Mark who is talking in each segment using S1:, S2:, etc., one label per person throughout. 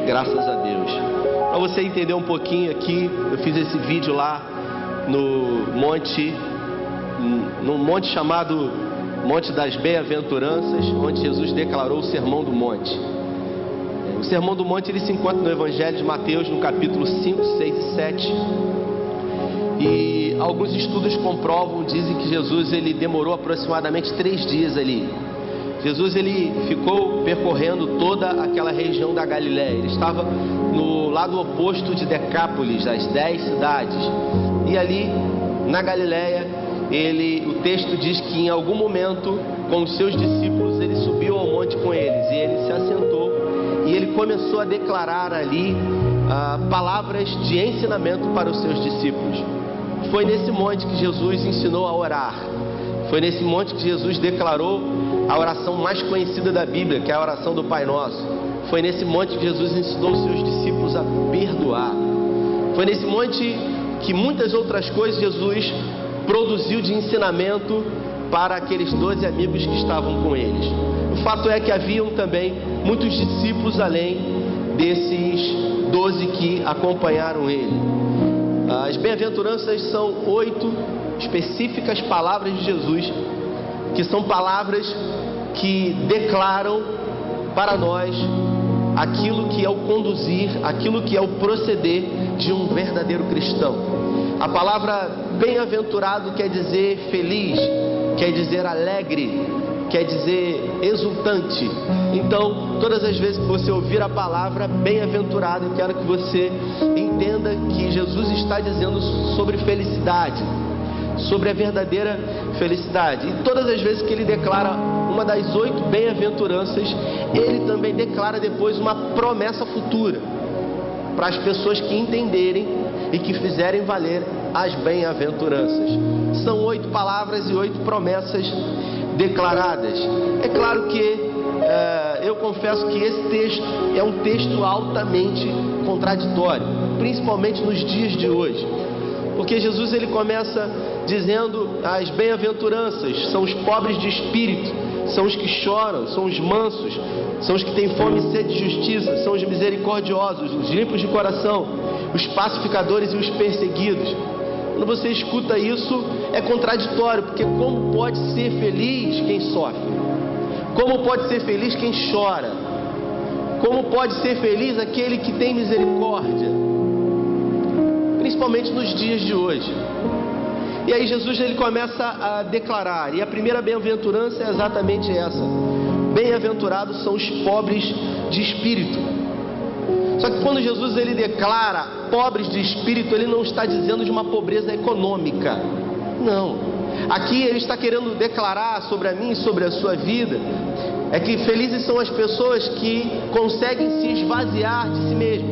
S1: Graças a Deus. Para você entender um pouquinho aqui, eu fiz esse vídeo lá no monte chamado Monte das Bem-aventuranças, onde Jesus declarou o Sermão do Monte. O Sermão do Monte ele se encontra no Evangelho de Mateus, no capítulo 5, 6 e 7. E alguns estudos comprovam, dizem que Jesus ele demorou aproximadamente 3 dias ali. Jesus ele ficou percorrendo toda aquela região da Galiléia. Ele estava no lado oposto de Decápolis, das 10 cidades. E ali na Galiléia, o texto diz que em algum momento, com os seus discípulos, ele subiu ao monte com eles. E ele se assentou e ele começou a declarar ali palavras de ensinamento para os seus discípulos. Foi nesse monte que Jesus ensinou a orar. Foi nesse monte que Jesus declarou a oração mais conhecida da Bíblia, que é a oração do Pai Nosso. Foi nesse monte que Jesus ensinou os seus discípulos a perdoar. Foi nesse monte que muitas outras coisas Jesus produziu de ensinamento para aqueles 12 amigos que estavam com eles. O fato é que haviam também muitos discípulos além desses 12 que acompanharam ele. As bem-aventuranças são 8 específicas palavras de Jesus, que são palavras que declaram para nós aquilo que é o conduzir, aquilo que é o proceder de um verdadeiro cristão. A palavra bem-aventurado quer dizer feliz, quer dizer alegre, quer dizer exultante. Então, todas as vezes que você ouvir a palavra bem-aventurado, eu quero que você entenda que Jesus está dizendo sobre felicidade, sobre a verdadeira felicidade. E todas as vezes que ele declara uma das 8 bem-aventuranças, ele também declara depois uma promessa futura para as pessoas que entenderem e que fizerem valer as bem-aventuranças. São 8 palavras e 8 promessas declaradas. É claro que eu confesso que esse texto é um texto altamente contraditório, principalmente nos dias de hoje. Porque Jesus ele começa dizendo as bem-aventuranças são os pobres de espírito, são os que choram, são os mansos, são os que têm fome e sede de justiça, são os misericordiosos, os limpos de coração, os pacificadores e os perseguidos. Quando você escuta isso, é contraditório, porque como pode ser feliz quem sofre? Como pode ser feliz quem chora? Como pode ser feliz aquele que tem misericórdia? Principalmente nos dias de hoje. E aí Jesus ele começa a declarar, e a primeira bem-aventurança é exatamente essa: bem-aventurados são os pobres de espírito. Só que quando Jesus ele declara pobres de espírito, ele não está dizendo de uma pobreza econômica, não. Aqui ele está querendo declarar sobre a mim e sobre a sua vida é que felizes são as pessoas que conseguem se esvaziar de si mesmas,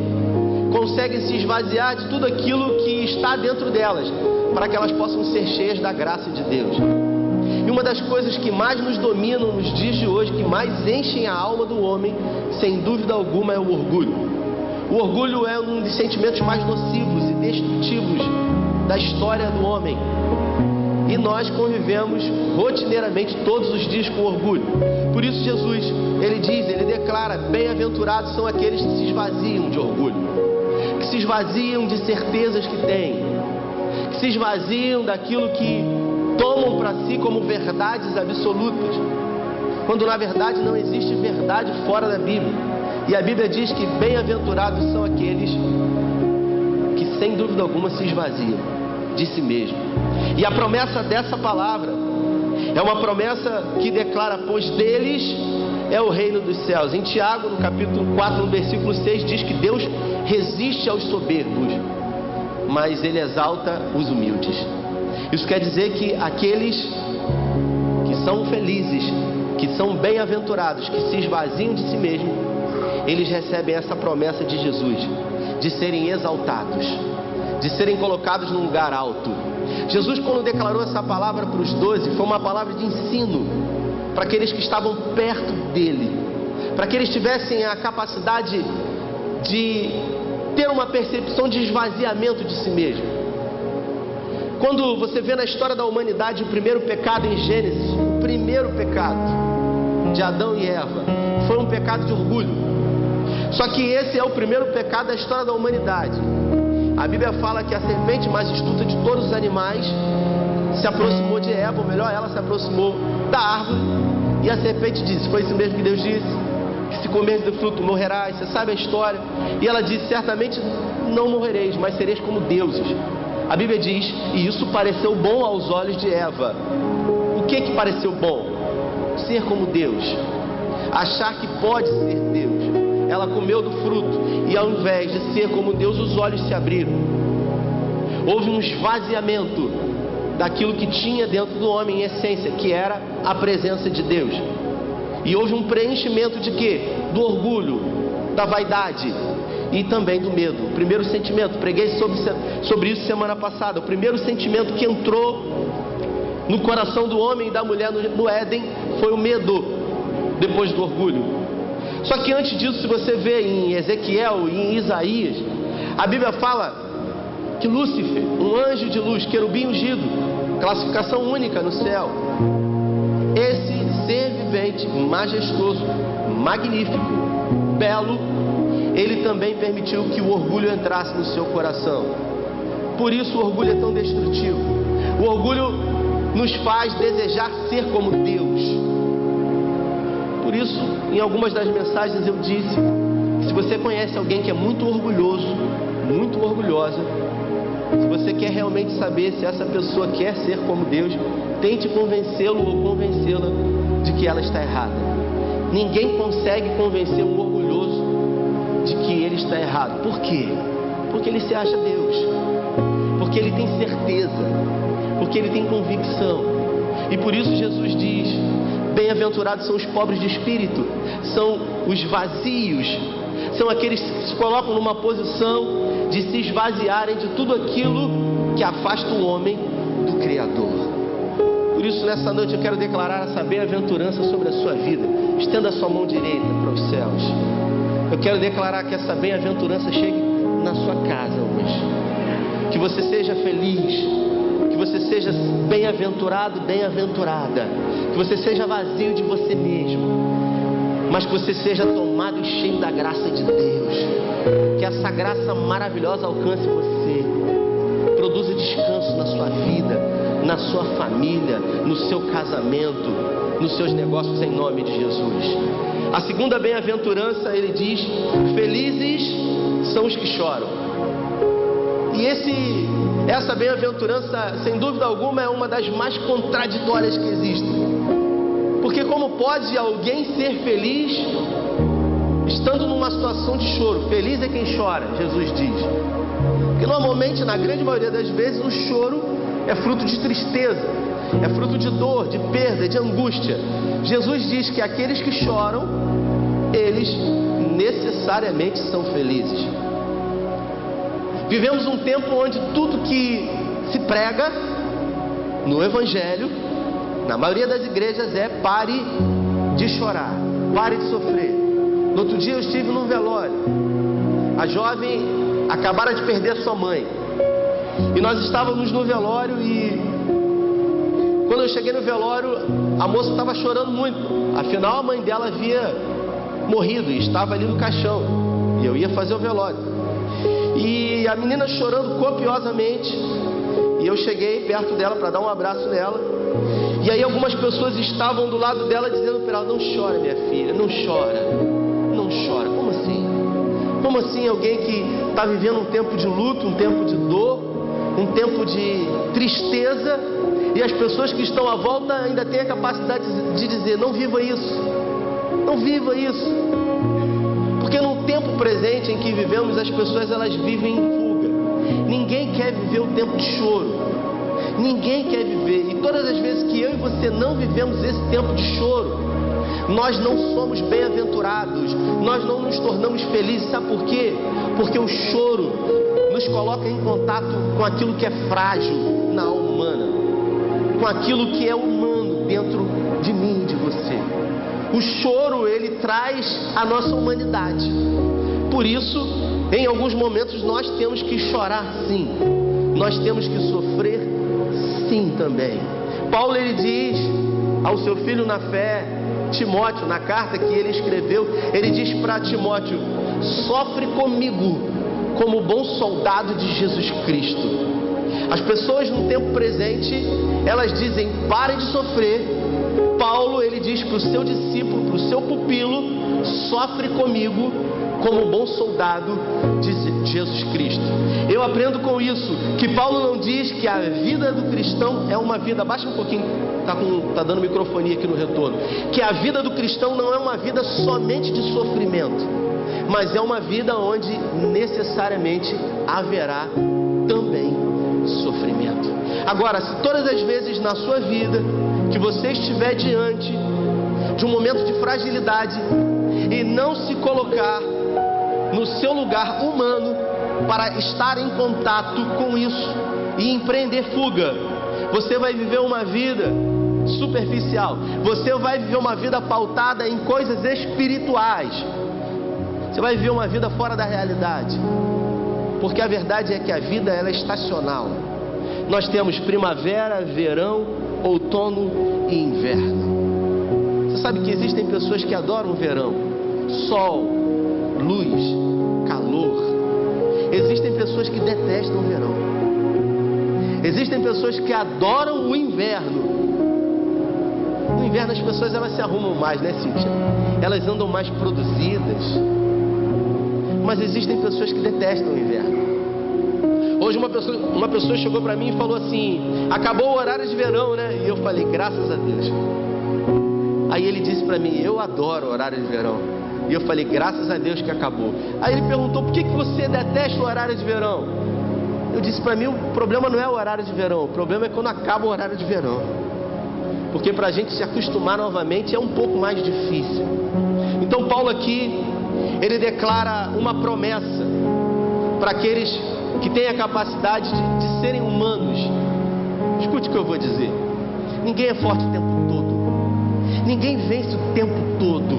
S1: conseguem se esvaziar de tudo aquilo que está dentro delas, para que elas possam ser cheias da graça de Deus. E uma das coisas que mais nos dominam nos dias de hoje, que mais enchem a alma do homem, sem dúvida alguma, é o orgulho. O orgulho é um dos sentimentos mais nocivos e destrutivos da história do homem. E nós convivemos rotineiramente todos os dias com orgulho. Por isso Jesus, ele declara, bem-aventurados são aqueles que se esvaziam de orgulho, que se esvaziam de certezas que têm, que se esvaziam daquilo que tomam para si como verdades absolutas, quando na verdade não existe verdade fora da Bíblia. E a Bíblia diz que bem-aventurados são aqueles que sem dúvida alguma se esvaziam de si mesmo. E a promessa dessa palavra é uma promessa que declara, pois deles é o reino dos céus. Em Tiago, no capítulo 4, no versículo 6, diz que Deus resiste aos soberbos, mas ele exalta os humildes. Isso quer dizer que aqueles que são felizes, que são bem-aventurados, que se esvaziam de si mesmos, eles recebem essa promessa de Jesus, de serem exaltados, de serem colocados num lugar alto. Jesus, quando declarou essa palavra para os 12, foi uma palavra de ensino para aqueles que estavam perto dele, para que eles tivessem a capacidade de ter uma percepção de esvaziamento de si mesmo. Quando você vê na história da humanidade o primeiro pecado em Gênesis, o primeiro pecado de Adão e Eva foi um pecado de orgulho. Só que esse é o primeiro pecado da história da humanidade. A Bíblia fala que a serpente mais astuta de todos os animais se aproximou de Eva, ou melhor, ela se aproximou da árvore, e a serpente disse, foi isso mesmo que Deus disse, que se comeres do fruto morrerás, você sabe a história. E ela disse, certamente não morrereis, mas sereis como deuses. A Bíblia diz, e isso pareceu bom aos olhos de Eva. O que pareceu bom? Ser como Deus, achar que pode ser Deus. Ela comeu do fruto, e ao invés de ser como Deus, os olhos se abriram. Houve um esvaziamento daquilo que tinha dentro do homem em essência, que era a presença de Deus. E houve um preenchimento de quê? Do orgulho, da vaidade e também do medo. O primeiro sentimento, preguei sobre isso semana passada. O primeiro sentimento que entrou no coração do homem e da mulher no Éden foi o medo, depois do orgulho. Só que antes disso, se você vê em Ezequiel e em Isaías, a Bíblia fala que Lúcifer, um anjo de luz, querubim ungido, classificação única no céu, esse ser vivente, majestoso, magnífico, belo, ele também permitiu que o orgulho entrasse no seu coração. Por isso o orgulho é tão destrutivo. O orgulho nos faz desejar ser como Deus. Por isso, em algumas das mensagens eu disse, se você conhece alguém que é muito orgulhoso, muito orgulhosa, se você quer realmente saber se essa pessoa quer ser como Deus, tente convencê-lo ou convencê-la de que ela está errada. Ninguém consegue convencer um orgulhoso de que ele está errado. Por quê? Porque ele se acha Deus, porque ele tem certeza, porque ele tem convicção. E por isso Jesus diz, bem-aventurados são os pobres de espírito, são os vazios, são aqueles que se colocam numa posição de se esvaziarem de tudo aquilo que afasta o homem do Criador. Por isso, nessa noite eu quero declarar essa bem-aventurança sobre a sua vida. Estenda a sua mão direita para os céus. Eu quero declarar que essa bem-aventurança chegue na sua casa hoje. Que você seja feliz, que você seja bem-aventurado, bem-aventurada, que você seja vazio de você mesmo, mas que você seja tomado e cheio da graça de Deus. Que essa graça maravilhosa alcance você, produza descanso na sua vida, na sua família, no seu casamento, nos seus negócios, em nome de Jesus. A segunda bem-aventurança, ele diz, felizes são os que choram. E essa bem-aventurança, sem dúvida alguma, é uma das mais contraditórias que existem. Porque como pode alguém ser feliz estando numa situação de choro? Feliz é quem chora, Jesus diz. Porque normalmente, na grande maioria das vezes, o choro é fruto de tristeza, é fruto de dor, de perda, de angústia. Jesus diz que aqueles que choram, eles necessariamente são felizes. Vivemos um tempo onde tudo que se prega no Evangelho, na maioria das igrejas, é pare de chorar, pare de sofrer. No outro dia eu estive num velório. A jovem acabara de perder sua mãe. E nós estávamos no velório e quando eu cheguei no velório, a moça estava chorando muito. Afinal, a mãe dela havia morrido e estava ali no caixão. E eu ia fazer o velório. E a menina chorando copiosamente. E eu cheguei perto dela para dar um abraço nela. E aí algumas pessoas estavam do lado dela dizendo para ela, não chora, minha filha, não chora. Não chora. Como assim? Como assim alguém que está vivendo um tempo de luto, um tempo de dor, um tempo de tristeza, e as pessoas que estão à volta ainda têm a capacidade de dizer, não viva isso, não viva isso. Porque no tempo presente em que vivemos, as pessoas elas vivem em fuga. Ninguém quer viver o tempo de choro, ninguém quer viver. E todas as vezes que eu e você não vivemos esse tempo de choro, nós não somos bem-aventurados, nós não nos tornamos felizes. Sabe por quê? Porque o choro nos coloca em contato com aquilo que é frágil na alma humana, com aquilo que é humano dentro de mim e de você. O choro, ele traz a nossa humanidade. Por isso, em alguns momentos nós temos que chorar sim, nós temos que sofrer sim também. Paulo, ele diz ao seu filho na fé, Timóteo, na carta que ele escreveu, ele diz para Timóteo: sofre comigo como bom soldado de Jesus Cristo. As pessoas no tempo presente, elas dizem: pare de sofrer. Paulo, ele diz para o seu discípulo, para o seu pupilo: sofre comigo como bom soldado de Jesus Cristo. Eu aprendo com isso que Paulo não diz que a vida do cristão é uma vida, baixa um pouquinho, tá dando microfonia aqui no retorno, que a vida do cristão não é uma vida somente de sofrimento, mas é uma vida onde necessariamente haverá também sofrimento. Agora, se todas as vezes na sua vida que você estiver diante de um momento de fragilidade e não se colocar no seu lugar humano para estar em contato com isso e empreender fuga, você vai viver uma vida superficial, você vai viver uma vida pautada em coisas espirituais, você vai viver uma vida fora da realidade, porque a verdade é que a vida, ela é estacional. Nós temos primavera, verão, outono e inverno. Você sabe que existem pessoas que adoram o verão, sol, luz, calor. Existem pessoas que detestam o verão. Existem pessoas que adoram o inverno. No inverno as pessoas, elas se arrumam mais, né, Cíntia? Elas andam mais produzidas. Mas existem pessoas que detestam o inverno. Hoje uma pessoa chegou para mim e falou assim: acabou o horário de verão, né? E eu falei: graças a Deus. Aí ele disse para mim: eu adoro o horário de verão. E eu falei: graças a Deus que acabou. Aí ele perguntou: por que você detesta o horário de verão? Eu disse: para mim o problema não é o horário de verão, o problema é quando acaba o horário de verão. Porque para a gente se acostumar novamente é um pouco mais difícil. Então Paulo aqui, ele declara uma promessa para aqueles que têm a capacidade de serem humanos. Escute o que eu vou dizer: ninguém é forte o tempo todo, ninguém vence o tempo todo,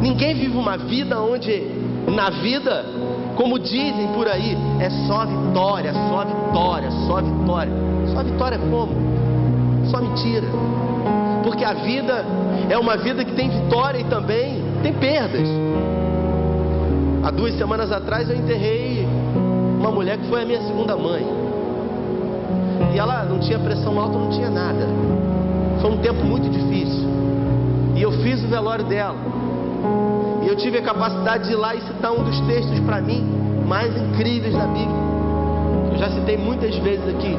S1: ninguém vive uma vida onde, na vida, como dizem por aí, é só vitória, só vitória, só vitória. Só vitória como? Só mentira. Porque a vida é uma vida que tem vitória e também tem perdas. Há 2 semanas atrás eu enterrei uma mulher que foi a minha segunda mãe. E ela não tinha pressão alta, não tinha nada. Foi um tempo muito difícil. E eu fiz o velório dela. E eu tive a capacidade de ir lá e citar um dos textos para mim mais incríveis da Bíblia. Eu já citei muitas vezes aqui,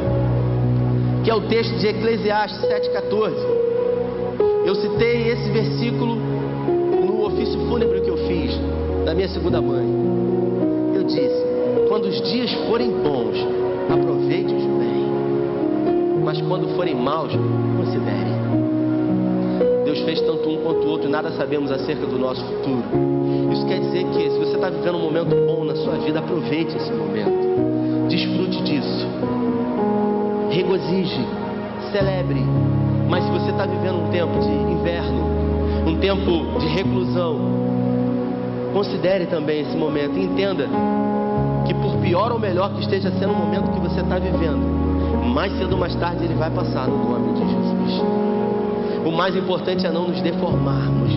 S1: que é o texto de Eclesiastes 7,14. Eu citei esse versículo no ofício fúnebre que eu fiz da minha segunda mãe. Eu disse: quando os dias forem bons, aproveite-os bem, mas quando forem maus, considere. Deus fez tanto um quanto o outro e nada sabemos acerca do nosso futuro. Isso quer dizer que se você está vivendo um momento bom na sua vida, aproveite esse momento, desfrute disso, regozije, celebre. Mas se você está vivendo um tempo de inverno, um tempo de reclusão, considere também esse momento e entenda que, por pior ou melhor que esteja sendo o momento que você está vivendo, mais cedo ou mais tarde ele vai passar, no nome de Jesus. O mais importante é não nos deformarmos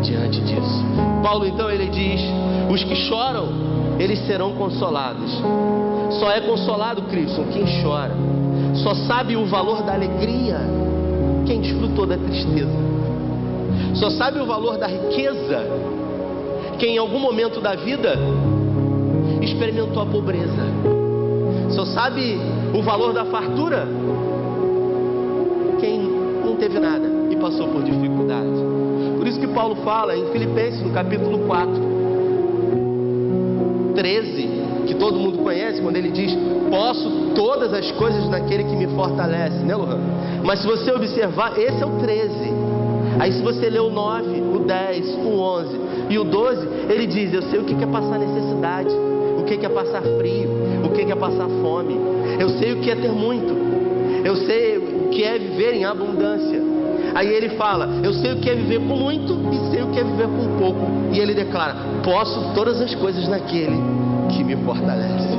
S1: diante disso. Paulo então, ele diz: os que choram, eles serão consolados. Só é consolado, Cristo, quem chora. Só sabe o valor da alegria quem desfrutou da tristeza. Só sabe o valor da riqueza quem em algum momento da vida experimentou a pobreza. Só sabe o valor da fartura quem não teve nada e passou por dificuldade. Por isso que Paulo fala em Filipenses, no capítulo 4, 13, que todo mundo conhece, quando ele diz: posso todas as coisas naquele que me fortalece, né, Lohan? Mas se você observar, esse é o 13. Aí se você ler o 9, o 10, o 11 e o 12, ele diz: eu sei o que é passar necessidade, o que é passar frio, o que é passar fome, eu sei o que é ter muito, eu sei o que é viver em abundância. Aí ele fala: eu sei o que é viver com muito e sei o que é viver com pouco. E ele declara: posso todas as coisas naquele que me fortalece.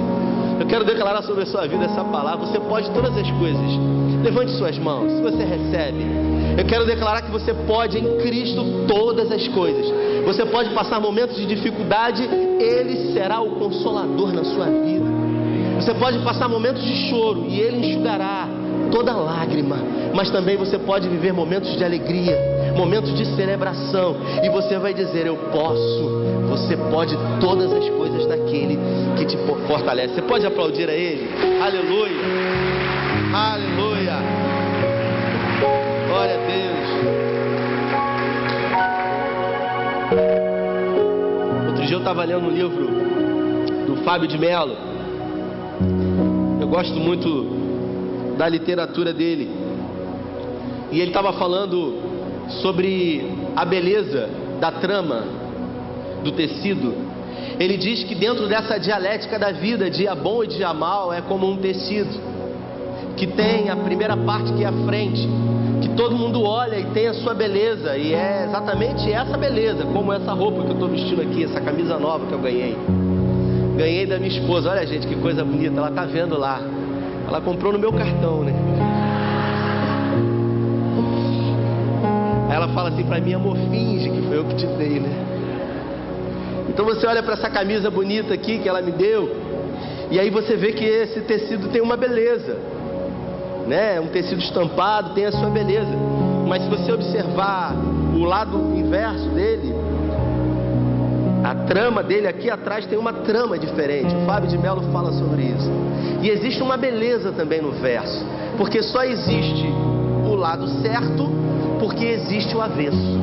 S1: Eu quero declarar sobre a sua vida essa palavra. Você pode todas as coisas. Levante suas mãos, se você recebe. Eu quero declarar que você pode em Cristo todas as coisas. Você pode passar momentos de dificuldade, Ele será o consolador na sua vida. Você pode passar momentos de choro e Ele enxugará toda lágrima. Mas também você pode viver momentos de alegria, momentos de celebração. E você vai dizer: eu posso. Você pode todas as coisas naquele que te fortalece. Você pode aplaudir a Ele? Aleluia! Aleluia! Glória a Deus! Outro dia eu estava lendo um livro do Fábio de Mello. Eu gosto muito da literatura dele. E ele estava falando sobre a beleza da trama do tecido. Ele diz que dentro dessa dialética da vida, dia bom e dia mal, é como um tecido que tem a primeira parte, que é a frente, que todo mundo olha e tem a sua beleza, e é exatamente essa beleza, como essa roupa que eu estou vestindo aqui, essa camisa nova que eu ganhei da minha esposa. Olha, gente, que coisa bonita, ela tá vendo lá, ela comprou no meu cartão, né? Aí ela fala assim pra mim: amor, finge que foi eu que te dei, né? Então você olha para essa camisa bonita aqui que ela me deu, e aí você vê que esse tecido tem uma beleza, né? Um tecido estampado tem a sua beleza. Mas se você observar o lado inverso dele, a trama dele aqui atrás tem uma trama diferente. O Fábio de Mello fala sobre isso. E existe uma beleza também no verso, porque só existe o lado certo porque existe o avesso.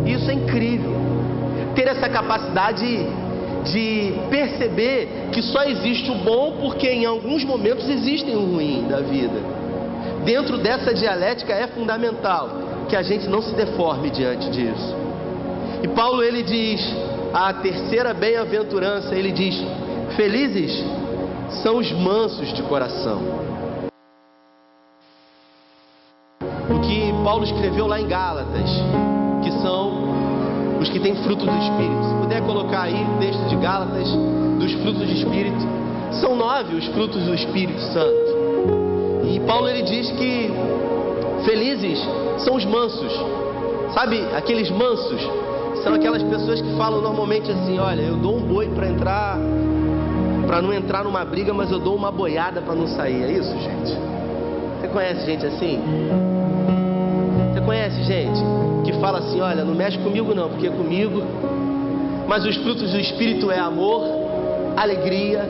S1: Isso é incrível. Ter essa capacidade de perceber que só existe o bom porque em alguns momentos existem o ruim da vida. Dentro dessa dialética é fundamental que a gente não se deforme diante disso. E Paulo, ele diz, a terceira bem-aventurança, ele diz: felizes são os mansos de coração. O que Paulo escreveu lá em Gálatas, que são os que têm fruto do Espírito. Se puder colocar aí o texto de Gálatas, dos frutos do Espírito. São 9 os frutos do Espírito Santo. E Paulo, ele diz que felizes são os mansos. Sabe, aqueles mansos são aquelas pessoas que falam normalmente assim: olha, eu dou um boi para não entrar numa briga, mas eu dou uma boiada para não sair. É isso, gente? Você conhece gente assim? Você conhece gente que fala assim: olha, não mexe comigo não, porque é comigo. Mas os frutos do Espírito é amor, alegria,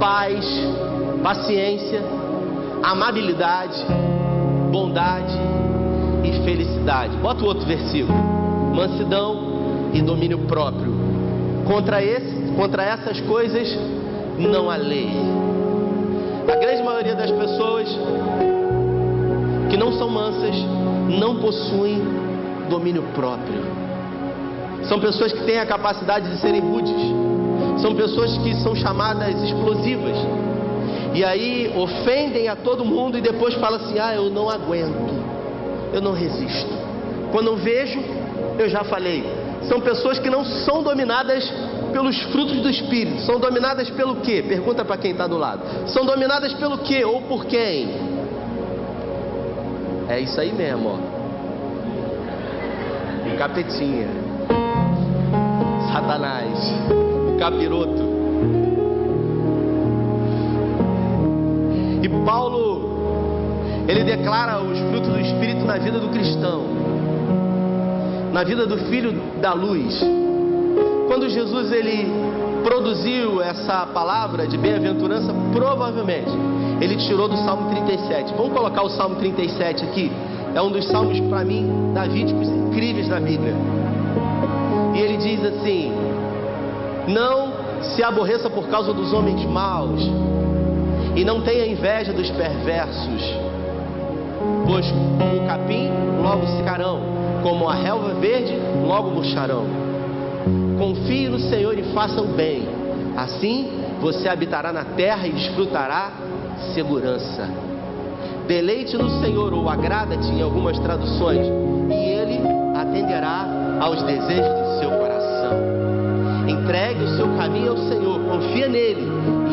S1: paz, paciência, amabilidade, bondade e felicidade. Bota o outro versículo: mansidão e domínio próprio. Contra essas coisas não há lei. A grande maioria das pessoas que não são mansas não possuem domínio próprio. São pessoas que têm a capacidade de serem rudes. São pessoas que são chamadas explosivas. E aí ofendem a todo mundo e depois falam assim: ah, eu não aguento, eu não resisto. Quando eu vejo, eu já falei. São pessoas que não são dominadas pelos frutos do Espírito. São dominadas pelo quê? Pergunta para quem está do lado. São dominadas pelo quê ou por quem? É isso aí mesmo, ó. O capetinha, Satanás, o capiroto. E Paulo, ele declara os frutos do Espírito na vida do cristão, na vida do filho da luz. Quando Jesus, ele produziu essa palavra de bem-aventurança, provavelmente ele tirou do Salmo 37. Vamos colocar o Salmo 37 aqui. É um dos salmos, para mim, davídicos incríveis da Bíblia. E ele diz assim: não se aborreça por causa dos homens maus, e não tenha inveja dos perversos, pois como o capim logo secarão, como a relva verde logo murcharão. Confie no Senhor e faça o bem, assim você habitará na terra e desfrutará segurança. Deleite no Senhor, ou agrada-te em algumas traduções, e Ele atenderá aos desejos do seu coração. Entregue o seu caminho ao Senhor, confia nele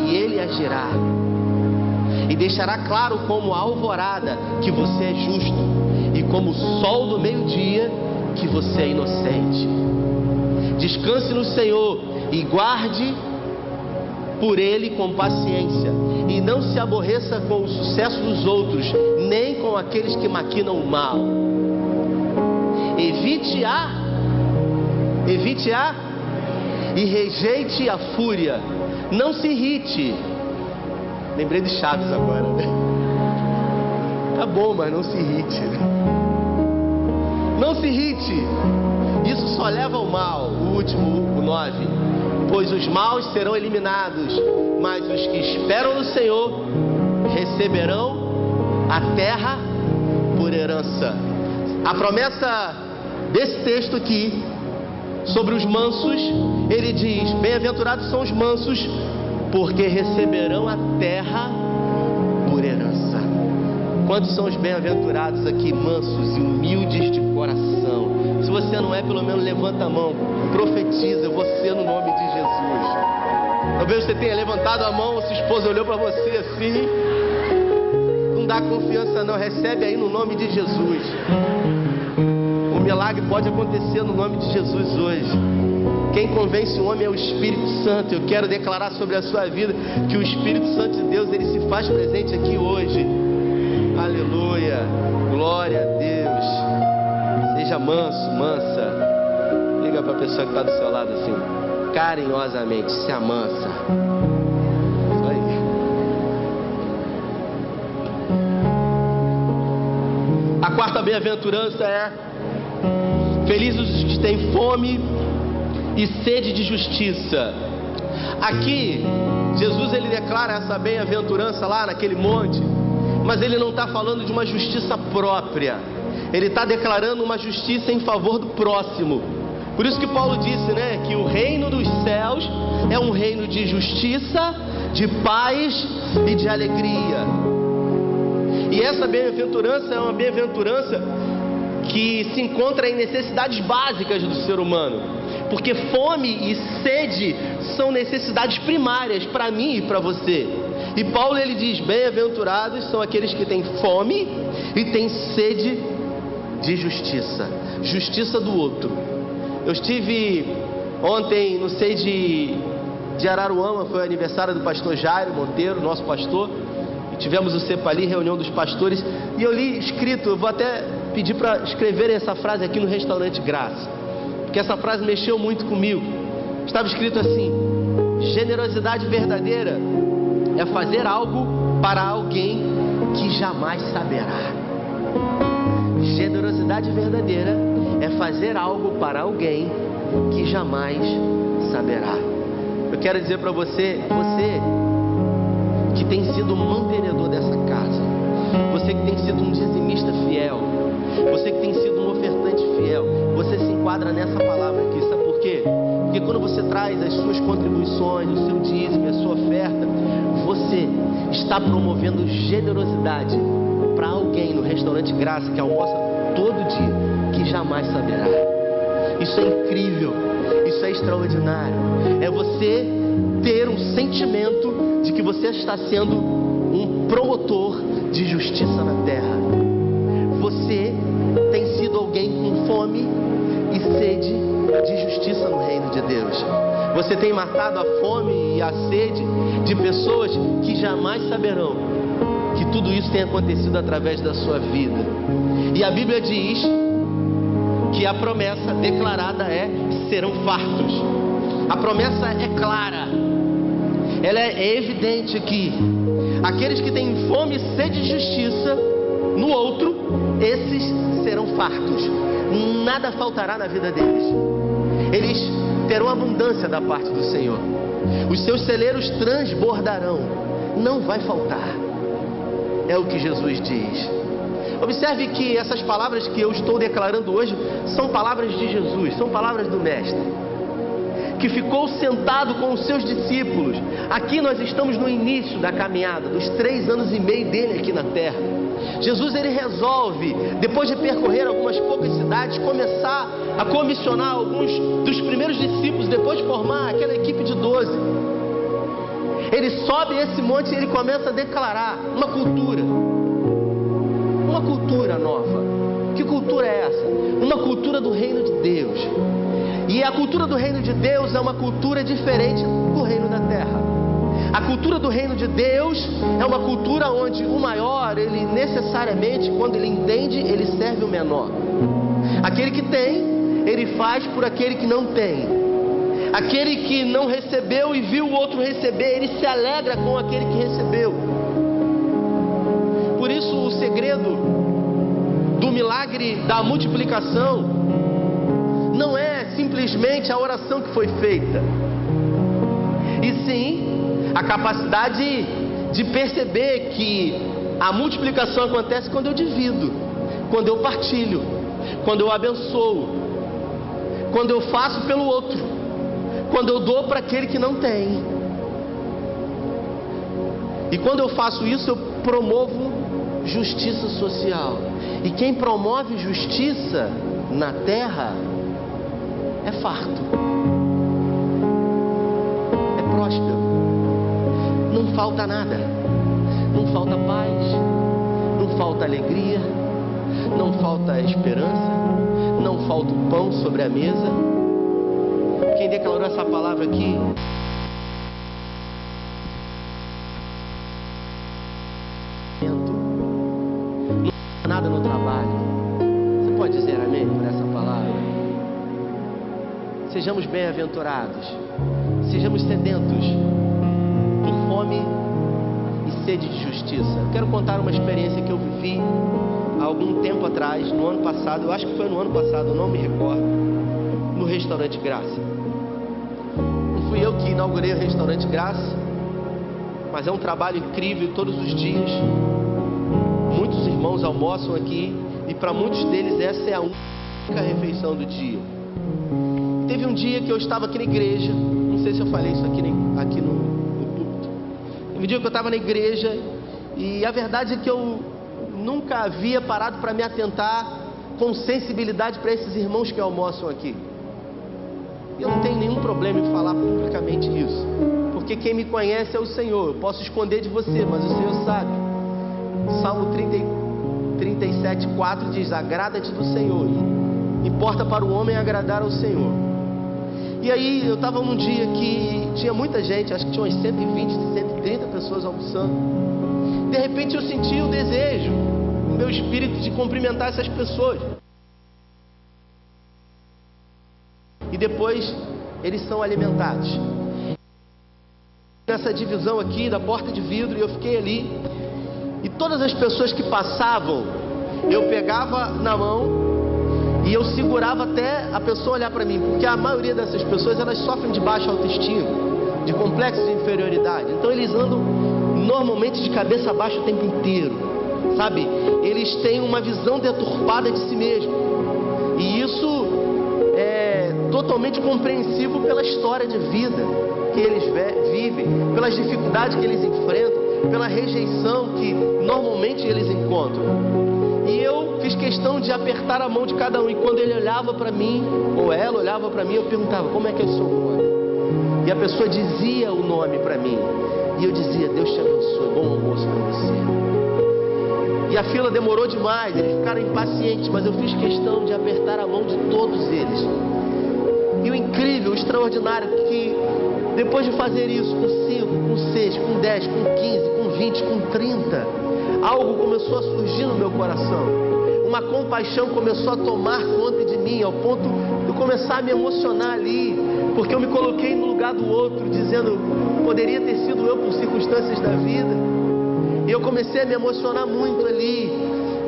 S1: e ele agirá. E deixará claro como a alvorada que você é justo e como o sol do meio-dia que você é inocente. Descanse no Senhor e guarde por ele com paciência, e não se aborreça com o sucesso dos outros, nem com aqueles que maquinam o mal. Evite-a e rejeite a fúria. Não se irrite. Lembrei de Chaves agora, né? Tá bom, mas não se irrite. Não se irrite. Isso só leva ao mal. O último, o 9. Pois os maus serão eliminados, mas os que esperam no Senhor receberão a terra por herança. A promessa desse texto aqui sobre os mansos, ele diz: bem-aventurados são os mansos, porque receberão a terra por herança. Quantos são os bem-aventurados aqui, mansos e humildes de coração? Se você não é, pelo menos levanta a mão, profetiza você no nome de Jesus. Talvez você tenha levantado a mão, sua esposa olhou para você assim. Não dá confiança não, recebe aí no nome de Jesus. O milagre pode acontecer no nome de Jesus hoje. Quem convence o homem é o Espírito Santo. Eu quero declarar sobre a sua vida que o Espírito Santo de Deus, ele se faz presente aqui hoje. Aleluia, glória a Deus. Seja manso, mansa. Liga para a pessoa que está do seu lado assim, carinhosamente, se amansa. Isso aí. A quarta bem-aventurança é: felizes os que têm fome e sede de justiça. Aqui, Jesus ele declara essa bem-aventurança lá naquele monte, mas ele não está falando de uma justiça própria. Ele está declarando uma justiça em favor do próximo. Por isso que Paulo disse, né, que o reino dos céus é um reino de justiça, de paz e de alegria. E essa bem-aventurança é uma bem-aventurança que se encontra em necessidades básicas do ser humano. Porque fome e sede são necessidades primárias para mim e para você. E Paulo ele diz: bem-aventurados são aqueles que têm fome e têm sede de justiça. Justiça do outro. Eu estive ontem no SEI de Araruama, foi o aniversário do pastor Jairo Monteiro, nosso pastor. E tivemos o Cepali, reunião dos pastores. E eu li escrito, eu vou até pedir para escreverem essa frase aqui no restaurante Graça, porque essa frase mexeu muito comigo. Estava escrito assim: generosidade verdadeira é fazer algo para alguém que jamais saberá. Generosidade verdadeira é fazer algo para alguém que jamais saberá. Eu quero dizer para você, você que tem sido um mantenedor dessa casa, você que tem sido um dizimista fiel, você que tem sido um ofertante fiel, você se enquadra nessa palavra aqui. Sabe por quê? Porque quando você traz as suas contribuições, o seu dízimo, a sua oferta, você está promovendo generosidade para alguém no restaurante Graça que almoça todo dia, que jamais saberá. Isso é incrível, isso é extraordinário. É você ter um sentimento de que você está sendo um promotor de justiça na terra. Você tem sido alguém com fome e sede de justiça no reino de Deus. Você tem matado a fome e a sede de pessoas que jamais saberão que tudo isso tem acontecido através da sua vida. E a Bíblia diz que a promessa declarada é: serão fartos. A promessa é clara, ela é evidente aqui. Aqueles que têm fome e sede de justiça no outro, esses serão fartos. Nada faltará na vida deles. Eles terão abundância da parte do Senhor. Os seus celeiros transbordarão. Não vai faltar. É o que Jesus diz. Observe que essas palavras que eu estou declarando hoje são palavras de Jesus, são palavras do Mestre, que ficou sentado com os seus discípulos. Aqui nós estamos no início da caminhada, dos 3 anos e meio dele aqui na terra. Jesus, ele resolve, depois de percorrer algumas poucas cidades, começar a comissionar alguns dos primeiros discípulos, depois de formar aquela equipe de 12. Ele sobe esse monte e ele começa a declarar uma cultura nova. Que cultura é essa? Uma cultura do reino de Deus. E a cultura do reino de Deus é uma cultura diferente do reino da terra. A cultura do reino de Deus é uma cultura onde o maior, ele necessariamente, quando ele entende, ele serve o menor. Aquele que tem, ele faz por aquele que não tem. Aquele que não recebeu e viu o outro receber, ele se alegra com aquele que recebeu. Por isso o segredo do milagre da multiplicação não é simplesmente a oração que foi feita, e sim a capacidade de perceber que a multiplicação acontece quando eu divido, quando eu partilho, quando eu abençoo, quando eu faço pelo outro, quando eu dou para aquele que não tem. E quando eu faço isso, eu promovo justiça social. E quem promove justiça na terra é farto, é próspero, não falta nada, não falta paz, não falta alegria, não falta esperança, não falta o pão sobre a mesa. Quem declarou essa palavra aqui? Não falta nada no trabalho. Você pode dizer amém por essa palavra? Sejamos bem-aventurados, sejamos sedentos por fome e sede de justiça. Eu quero contar uma experiência que eu vivi há algum tempo atrás, no ano passado, eu acho que foi no ano passado, eu não me recordo, no Restaurante Graça. Não fui eu que inaugurei o Restaurante Graça, mas é um trabalho incrível todos os dias. Muitos irmãos almoçam aqui e para muitos deles essa é a única refeição do dia. Teve um dia que eu estava aqui na igreja, não sei se eu falei isso aqui no púlpito. Teve um dia que eu estava na igreja e a verdade é que eu nunca havia parado para me atentar com sensibilidade para esses irmãos que almoçam aqui. Eu não tenho nenhum problema em falar publicamente isso, porque quem me conhece é o Senhor. Eu posso esconder de você, mas o Senhor sabe. Salmo 37:4 diz: agrada-te do Senhor, importa para o homem agradar ao Senhor. E aí eu estava num dia que tinha muita gente, acho que tinha umas 120, 130 pessoas almoçando. De repente eu senti o desejo no meu espírito de cumprimentar essas pessoas. E depois eles são alimentados. Nessa divisão aqui da porta de vidro, e eu fiquei ali. E todas as pessoas que passavam, eu pegava na mão e eu segurava até a pessoa olhar para mim, porque a maioria dessas pessoas, elas sofrem de baixa autoestima, de complexo de inferioridade. Então eles andam normalmente de cabeça baixa o tempo inteiro, sabe? Eles têm uma visão deturpada de si mesmo, e isso é totalmente compreensível pela história de vida que eles vivem, pelas dificuldades que eles enfrentam, pela rejeição que normalmente eles encontram. E eu fiz questão de apertar a mão de cada um, e quando ele olhava para mim, ou ela olhava para mim, eu perguntava: como é que é o seu nome? E a pessoa dizia o nome para mim, e eu dizia: Deus te abençoe, bom almoço para você. E a fila demorou demais, eles ficaram impacientes, mas eu fiz questão de apertar a mão de todos eles. E o incrível, o extraordinário, que depois de fazer isso com 5, com 6, com 10, com 15, com 20, com 30, algo começou a surgir no meu coração. Uma compaixão começou a tomar conta de mim, ao ponto de eu começar a me emocionar ali, porque eu me coloquei no lugar do outro, dizendo: poderia ter sido eu por circunstâncias da vida. E eu comecei a me emocionar muito ali,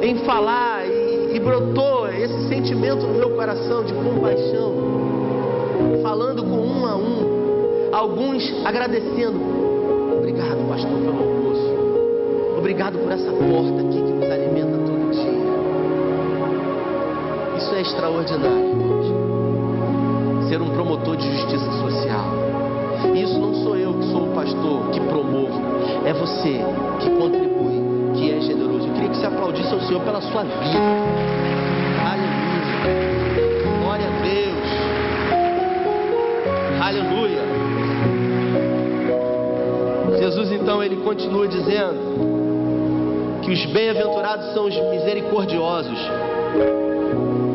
S1: em falar, e brotou esse sentimento no meu coração de compaixão, falando com um a um, alguns agradecendo: obrigado, pastor, pelo almoço, obrigado por essa porta aqui que nos alimenta todo dia. Isso é extraordinário, irmãos. Ser um promotor de justiça social. E isso não sou eu que sou o pastor que promovo, é você que contribui, que que é generoso. Eu queria que você aplaudisse ao Senhor pela sua vida. Aleluia. Glória a Deus. Aleluia. Jesus então ele continua dizendo que os bem-aventurados são os misericordiosos.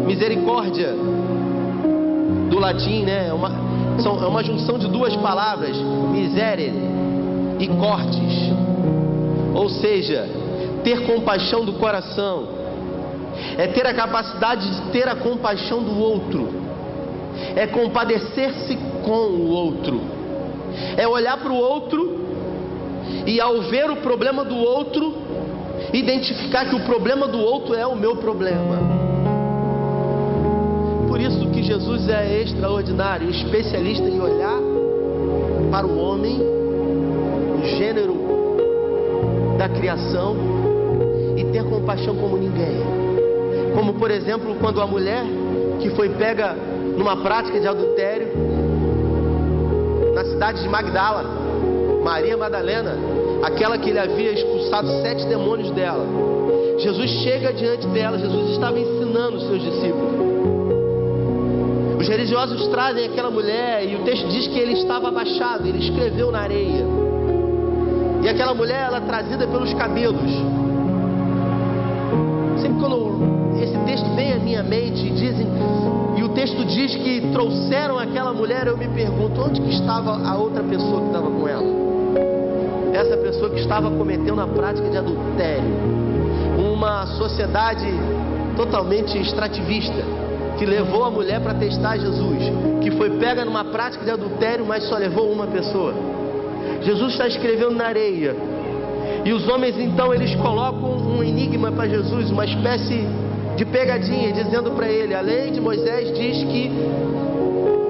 S1: Misericórdia, do latim, né? É uma junção de duas palavras, miserere e cortes. Ou seja, ter compaixão do coração é ter a capacidade de ter a compaixão do outro, é compadecer-se com o outro, é olhar para o outro e, ao ver o problema do outro, identificar que o problema do outro é o meu problema. Por isso que Jesus é extraordinário, especialista em olhar para o homem, o gênero da criação, e ter compaixão como ninguém. Como, por exemplo, quando a mulher que foi pega numa prática de adultério na cidade de Magdala, Maria Madalena, aquela que ele havia expulsado 7 demônios dela. Jesus chega diante dela. Jesus estava ensinando os seus discípulos. Os religiosos trazem aquela mulher e o texto diz que ele estava abaixado, ele escreveu na areia. E aquela mulher, ela é trazida pelos cabelos. Sempre quando esse texto vem à minha mente e o texto diz que trouxeram aquela mulher, eu me pergunto, onde que estava a outra pessoa que estava com ela? Essa pessoa que estava cometendo a prática de adultério. Uma sociedade totalmente extrativista, que levou a mulher para testar Jesus, que foi pega numa prática de adultério, mas só levou uma pessoa. Jesus está escrevendo na areia, e os homens então eles colocam um enigma para Jesus, uma espécie de pegadinha, dizendo para ele: a lei de Moisés diz que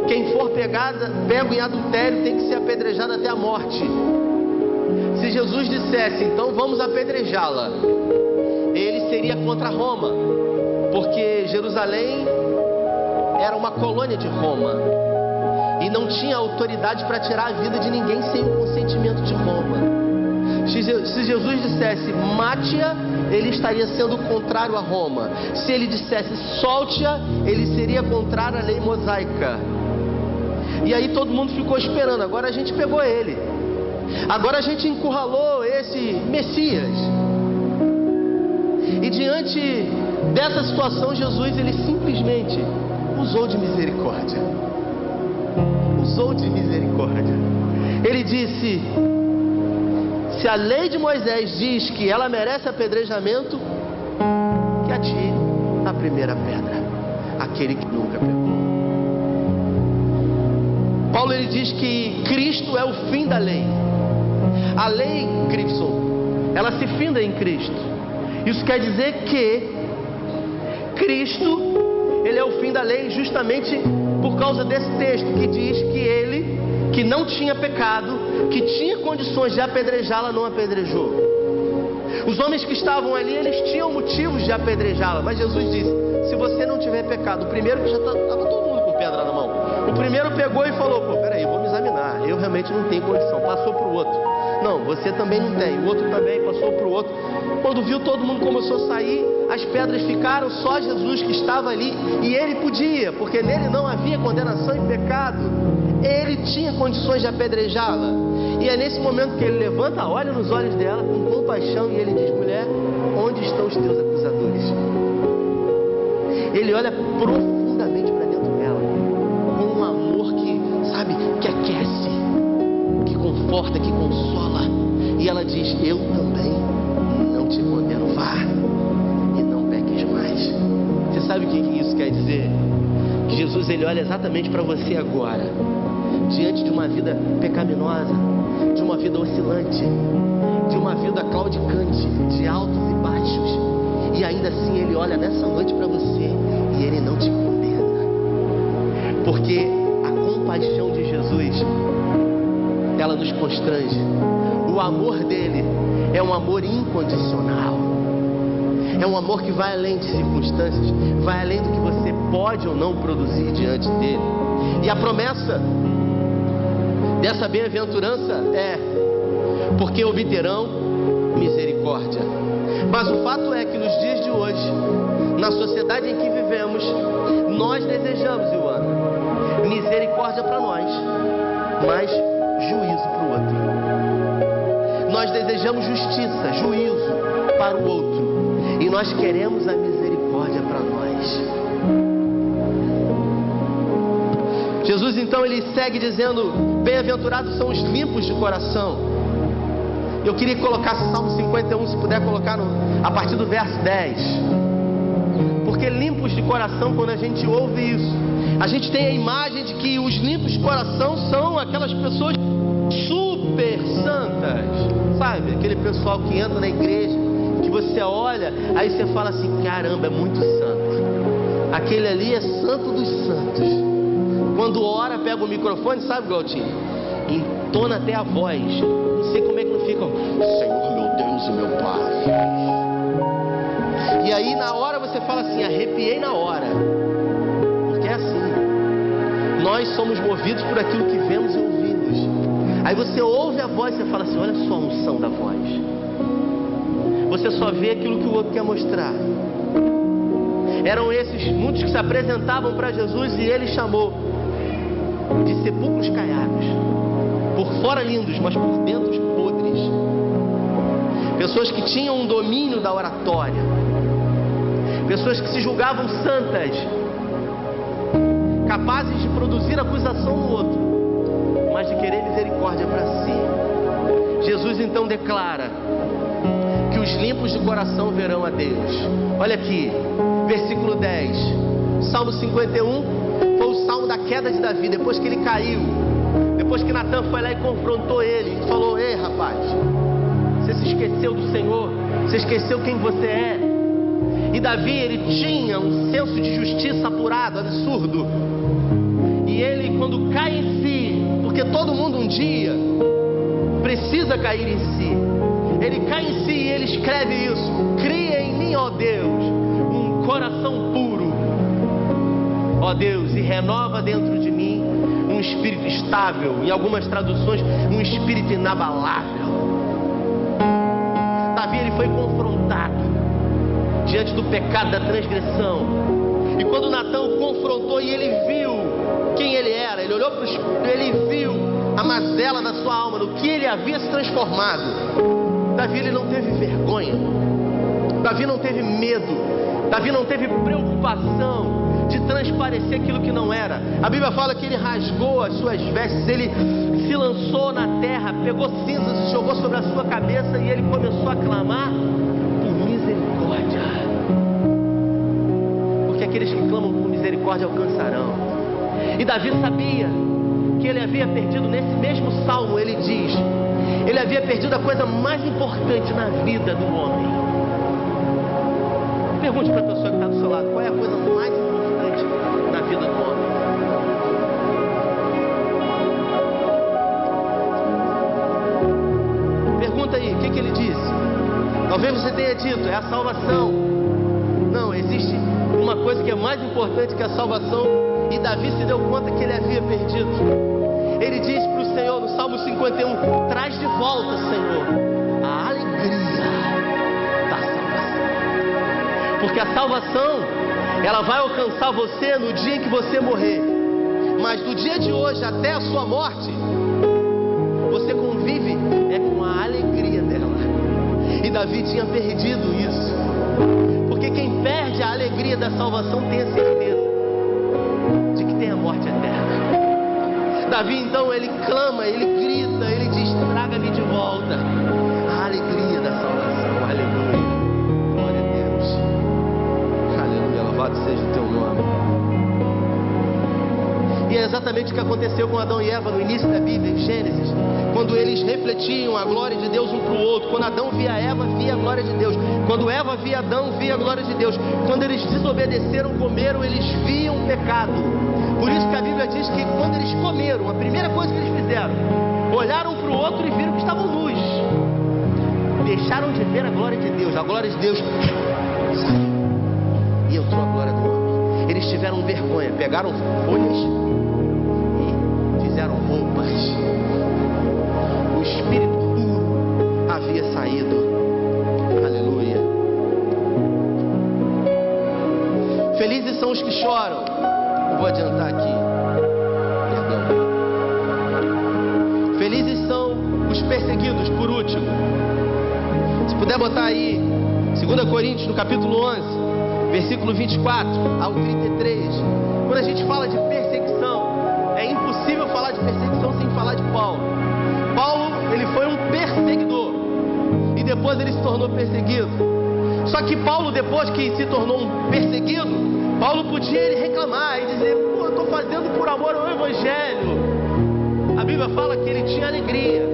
S1: quem for pego em adultério tem que ser apedrejado até a morte. Se Jesus dissesse, então vamos apedrejá-la, ele seria contra Roma, porque Jerusalém era uma colônia de Roma e não tinha autoridade para tirar a vida de ninguém sem o consentimento de Roma. Se Jesus dissesse mate-a, ele estaria sendo contrário a Roma. Se ele dissesse solte-a, ele seria contrário à lei mosaica. E aí todo mundo ficou esperando. Agora a gente pegou ele, agora a gente encurralou esse Messias. E diante dessa situação, Jesus ele simplesmente usou de misericórdia. Usou de misericórdia. Ele disse: se a lei de Moisés diz que ela merece apedrejamento, que atire a primeira pedra aquele que nunca pegou. Paulo ele diz que Cristo é o fim da lei. A lei, Crivson, ela se finda em Cristo. Isso quer dizer que Cristo, ele é o fim da lei justamente por causa desse texto que diz que ele, que não tinha pecado, que tinha condições de apedrejá-la, não apedrejou. Os homens que estavam ali, eles tinham motivos de apedrejá-la, mas Jesus disse: se você não tiver pecado, o primeiro que já estava todo mundo com pedra na mão, o primeiro pegou e falou: pô, peraí, vou me examinar, eu realmente não tenho condição. Passou para o outro: não, você também não tem. O outro também passou para o outro. Quando viu todo mundo começou a sair, as pedras ficaram, só Jesus que estava ali, e ele podia, porque nele não havia condenação e pecado, ele tinha condições de apedrejá-la. E é nesse momento que ele levanta, olha nos olhos dela com compaixão e ele diz: mulher, onde estão os teus acusadores? Ele olha profundamente para dentro dela, com um amor que, sabe, que aquece, que conforta, que consola. E ela diz: eu também não te condeno, vá e não peques mais. Você sabe o que isso quer dizer? Que Jesus ele olha exatamente para você agora, diante de uma vida pecaminosa, de uma vida oscilante, de uma vida claudicante, de altos e baixos, e ainda assim ele olha nessa noite para você e ele não te condena, porque a compaixão de Jesus, ela nos constrange. O amor dele é um amor incondicional, é um amor que vai além de circunstâncias, vai além do que você pode ou não produzir diante dele. E a promessa dessa bem-aventurança é: porque obterão misericórdia. Mas o fato é que nos dias de hoje, na sociedade em que vivemos, nós desejamos, Ioana, misericórdia para nós, mas juízo para o outro. Nós desejamos justiça, juízo para o outro, e nós queremos a misericórdia para nós. Jesus então ele segue dizendo: bem-aventurados são os limpos de coração. Eu queria colocar Salmo 51, se puder colocar a partir do verso 10. Porque limpos de coração, quando a gente ouve isso, a gente tem a imagem de que os limpos de coração são aquelas pessoas super santas, sabe? Aquele pessoal que entra na igreja, que você olha, aí você fala assim: caramba, é muito santo. Aquele ali é santo dos santos. Quando ora, pega o microfone, sabe, Galtinho? Entona até a voz. Não sei como é que não fica: Senhor meu Deus e meu Pai. E aí na hora você fala assim: arrepiei na hora. Porque é assim. Nós somos movidos por aquilo que vemos e ouvimos. Aí você ouve a voz e você fala assim: olha só a unção da voz. Você só vê aquilo que o outro quer mostrar. Eram esses muitos que se apresentavam para Jesus e ele chamou de sepulcros caiados. Por fora lindos, mas por dentro podres. Pessoas que tinham um domínio da oratória. Pessoas que se julgavam santas, capazes de produzir acusação no outro, mas de querer misericórdia para si. Jesus então declara que os limpos de coração verão a Deus. Olha aqui, versículo 10. Salmo 51 foi o salmo da queda de Davi, depois que ele caiu. Depois que Natan foi lá e confrontou ele e falou: ei rapaz, você se esqueceu do Senhor? Você esqueceu quem você é? E Davi, ele tinha um senso de justiça apurado, absurdo. E ele, quando cai em si, porque todo mundo um dia precisa cair em si, ele cai em si e ele escreve isso: cria em mim, ó Deus, um coração puro, ó Deus, e renova dentro de mim um espírito estável. Em algumas traduções, um espírito inabalável. Davi, ele foi confrontado diante do pecado da transgressão. E quando Natan o confrontou e ele viu quem ele era, ele olhou para o espelho, ele viu a mazela da sua alma, no que ele havia se transformado. Davi, ele não teve vergonha. Davi não teve medo. Davi não teve preocupação de transparecer aquilo que não era. A Bíblia fala que ele rasgou as suas vestes, ele se lançou na terra, pegou cinzas, jogou sobre a sua cabeça e ele começou a clamar por misericórdia. Porque aqueles que clamam por misericórdia alcançarão. E Davi sabia que ele havia perdido, nesse mesmo salmo ele diz, ele havia perdido a coisa mais importante na vida do homem. Pergunte para a pessoa que está do seu lado: qual é a coisa mais importante na vida do homem? Pergunta aí, o que ele disse? Talvez você tenha dito: é a salvação. Não, existe uma coisa que é mais importante que a salvação, e Davi se deu conta que ele havia perdido. Ele diz para o Senhor no Salmo 51: traz de volta, Senhor, a alegria da salvação. Porque a salvação, ela vai alcançar você no dia em que você morrer. Mas do dia de hoje até a sua morte, você convive com a alegria dela. E Davi tinha perdido isso. Porque quem perde a alegria da salvação tem a certeza de que tem a morte eterna. Davi então, ele clama, ele grita, ele diz: traga-me de volta a alegria da salvação. Aleluia. Glória a Deus. Aleluia. Louvado seja o teu nome. E é exatamente o que aconteceu com Adão e Eva no início da Bíblia, em Gênesis. Quando eles refletiam a glória de Deus um para o outro. Quando Adão via Eva, via a glória de Deus. Quando Eva via Adão, via a glória de Deus. Quando eles desobedeceram, comeram, eles viam o pecado. Por isso que a Bíblia diz que quando eles comeram, a primeira coisa que eles fizeram, olharam para o outro e viram que estavam nus. Deixaram de ver a glória de Deus. A glória de Deus saiu e entrou a glória do homem. Eles tiveram vergonha, pegaram folhas e fizeram roupas. O espírito puro havia saído. Aleluia. choram. Eu vou adiantar aqui. Perdão. Felizes são os perseguidos, por último. Se puder botar aí 2 Coríntios, no capítulo 11, versículo 24 ao 33. Quando a gente fala de perseguição, é impossível falar de perseguição sem falar de Paulo. Paulo, ele foi um perseguidor e depois ele se tornou perseguido. Só que Paulo, depois que se tornou um perseguido, Paulo podia ele reclamar e dizer: pô, eu estou fazendo por amor ao Evangelho. A Bíblia fala que ele tinha alegria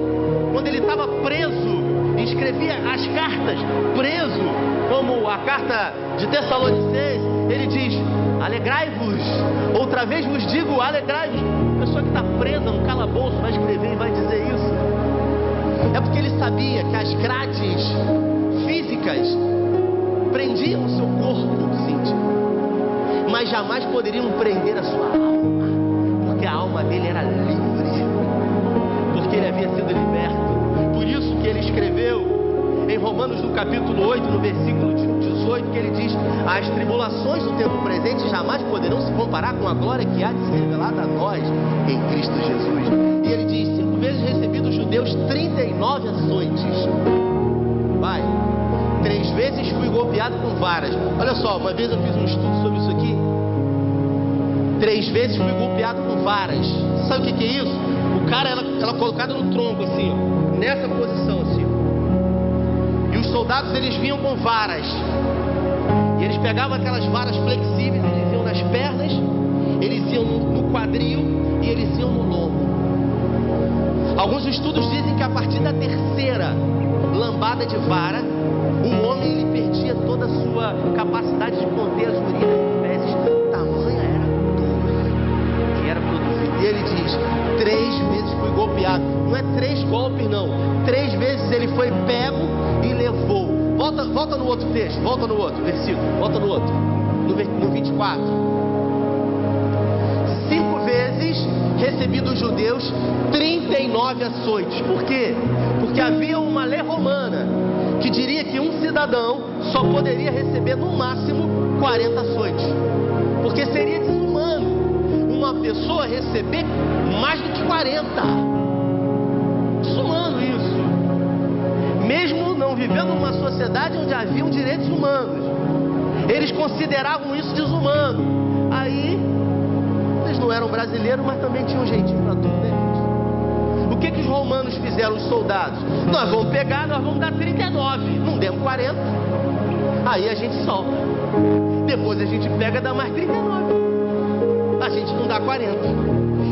S1: quando ele estava preso e escrevia as cartas, preso, como a carta de Tessalonicenses. Ele diz: alegrai-vos, outra vez vos digo, alegrai-vos. A pessoa que está presa no calabouço vai escrever e vai dizer isso. É porque ele sabia que as grades físicas prendiam o seu corpo, Cíntia, mas jamais poderiam prender a sua alma, porque a alma dele era livre, porque ele havia sido liberto. Por isso que ele escreveu em Romanos, no capítulo 8, no versículo 18, que ele diz: as tribulações do tempo presente jamais poderão se comparar com a glória que há de ser revelada a nós em Cristo Jesus. E ele diz: 5 vezes recebi dos judeus 39 açoites. Vai. 3 vezes fui golpeado com varas. Olha só, uma vez eu fiz um estudo sobre isso aqui. 3 vezes fui golpeado com varas. Sabe o que é isso? O cara, ela colocada no tronco assim, ó, nessa posição assim, ó. E os soldados, eles vinham com varas. E eles pegavam aquelas varas flexíveis, eles iam nas pernas, eles iam no quadril e eles iam no lombo. Alguns estudos dizem que a partir da 3ª lambada de vara, o homem ele perdia toda a sua capacidade de conter as urinas e fezes. Tamanha era a dor que era produzida. E ele diz: 3 vezes fui golpeado. Não é 3 golpes, não. 3 vezes ele foi pego e levou. Volta no outro texto, volta no outro versículo, volta no outro, no 24. 5 vezes recebi dos judeus 39 açoites. Por quê? Porque havia uma lei romana que diria que um cidadão só poderia receber no máximo 40 açoites, porque seria desumano uma pessoa receber mais do que 40. Desumano isso, mesmo não vivendo numa sociedade onde haviam direitos humanos, eles consideravam isso desumano. Aí eles não eram brasileiros, mas também tinham um jeitinho para tudo, né, gente? O que os romanos fizeram, os soldados? Nós vamos pegar, nós vamos dar 39, não demos 40, aí a gente solta. Depois a gente pega e dá mais 39, a gente não dá 40.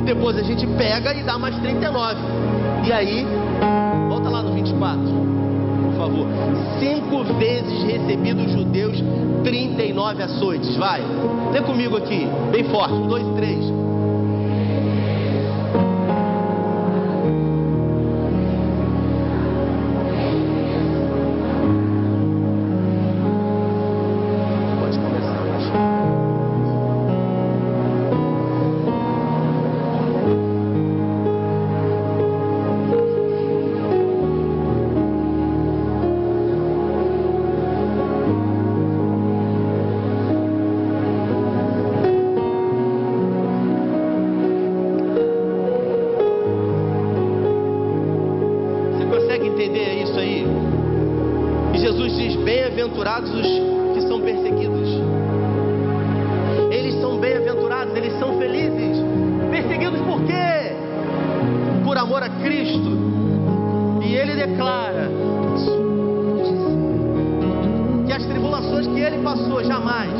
S1: Depois a gente pega e dá mais 39. E aí, volta lá no 24, por favor. 5 vezes recebi dos judeus 39 açoites. Vai, lê comigo aqui, bem forte, 1, 2, 3. Bem-aventurados os que são perseguidos. Eles são bem-aventurados, eles são felizes. Perseguidos por quê? Por amor a Cristo. E ele declara que as tribulações que ele passou jamais